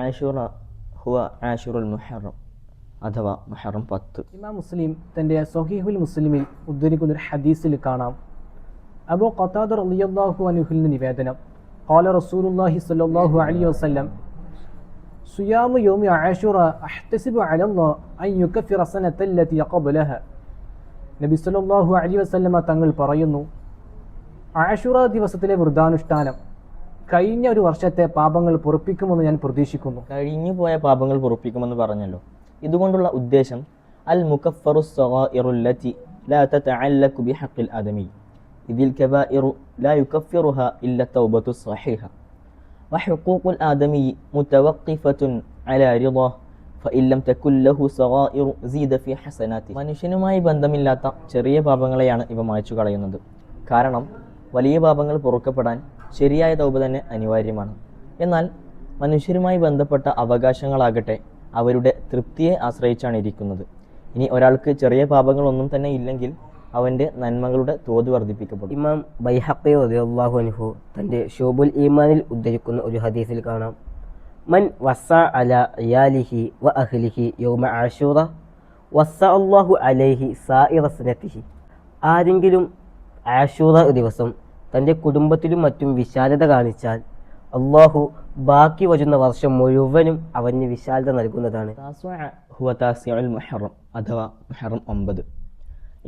ആഷുറ ഹുവ ആഷുറുൽ മുഹറം അഥവാ മുഹറം 10. ഇമാം മുസ്ലിം തൻ്റെ സ്വഹീഹുൽ മുസ്ലിമിൽ ഉദ്ധരിക്കുന്ന ഒരു ഹദീസിൽ കാണാം, അബൂ ഖതാദ റളിയല്ലാഹു അൻഹുവിൽ നിന്ന് നിവേദനം, ഖാല റസൂലുള്ളാഹി സ്വല്ലല്ലാഹു അലൈഹി വസല്ലം സുയാമു യൗമി ആഷുറ അഹ്തസിബു അലല്ലാഹ് അൻ യുകഫിറ സനതല്ലതി ഖബ്ലഹ. നബി സ്വല്ലല്ലാഹു അലൈഹി വസല്ലമ തങ്ങൾ പറയുന്നു, ആഷുറ ദിവസത്തിലെ വ്രതാനുഷ്ഠാനം കഴിഞ്ഞ ഒരു വർഷത്തെ പാപങ്ങൾ പൊറുപ്പിക്കുമെന്ന് ഞാൻ പ്രതീക്ഷിക്കുന്നു. കഴിഞ്ഞു പോയ പാപങ്ങൾ പൊറുപ്പിക്കുമെന്ന് പറഞ്ഞല്ലോ. ഇതുകൊണ്ടുള്ള ഉദ്ദേശം അൽ മുകഫറു സഗായിറുല്ലതി ലാ തതഅല്ലഖു ബിഹഖിൽ ആദമി ഇതിൽ കബായിറു ലാ യുകഫിറുഹ ഇല്ല തൗബത്തു സ്വഹീഹ വഹുഖൂഖുൽ ആദമി മുതവഖിഫത്തുൻ അലാ റിളാഹ് ഫഇൻ ലം തകുൽ ലഹു സഗായിറു സീദ ഫി ഹസനാതി. മനുഷ്യനുമായി ബന്ധമില്ലാത്ത ചെറിയ പാപങ്ങളെയാണ് ഇവ മായ്ച്ചു കളയുന്നത്. കാരണം വലിയ പാപങ്ങൾ പൊറുക്കപ്പെടാൻ ശരിയായ തൗബ തന്നെ അനിവാര്യമാണ്. എന്നാൽ മനുഷ്യരുമായി ബന്ധപ്പെട്ട അവകാശങ്ങളാകട്ടെ അവരുടെ തൃപ്തിയെ ആശ്രയിച്ചാണ് ഇരിക്കുന്നത്. ഇനി ഒരാൾക്ക് ചെറിയ പാപങ്ങളൊന്നും തന്നെ ഇല്ലെങ്കിൽ അവൻ്റെ നന്മകളുടെ തോത് വർദ്ധിപ്പിക്കപ്പെടും. ഇമാം ബൈഹഖി റളിയല്ലാഹു അൻഹു തൻ്റെ ശുഅബുൽ ഈമാനിൽ ഉദ്ധരിക്കുന്ന ഒരു ഹദീസിൽ കാണാം, മൻ വസ്സ അലാ ഇയാലിഹി വ അഹ്ലിഹി യൗമ ആഷൂറ വസ്സ അല്ലാഹു അലൈഹി സായിറ സനതിഹി. ആരെങ്കിലും ആഷൂറ ദിവസം തൻ്റെ കുടുംബത്തിലും മറ്റും വിശാലത കാണിച്ചാൽ അള്ളാഹു ബാക്കി വരുന്ന വർഷം മുഴുവനും അവന് വിശാലത നൽകുന്നതാണ്. മുഹറം അഥവാ മുഹറം 9.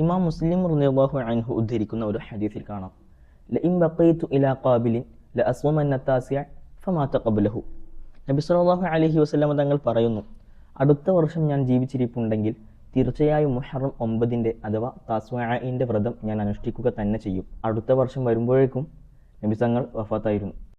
ഇമാം മുസ്ലിം റളിയല്ലാഹു അൻഹു ഉദ്ധരിക്കുന്ന ഒരു ഹദീസിൽ കാണാം, ലഇൻ ബഖൈതു ഇലാ ഖാബിലിൻ ലഅസ്വമന്ന താസിഅ ഫമാ തഖബലഹു. നബി സല്ലല്ലാഹു അലൈഹി വസല്ലം തങ്ങൾ പറയുന്നു, അടുത്ത വർഷം ഞാൻ ജീവിച്ചിരിപ്പുണ്ടെങ്കിൽ തീർച്ചയായും മുഹറം 9 അഥവാ താസ്വാഇന്റെ വ്രതം ഞാൻ അനുഷ്ഠിക്കുക തന്നെ ചെയ്യും. അടുത്ത വർഷം വരുമ്പോഴേക്കും നബി തങ്ങൾ വഫാത്തായിരുന്നു.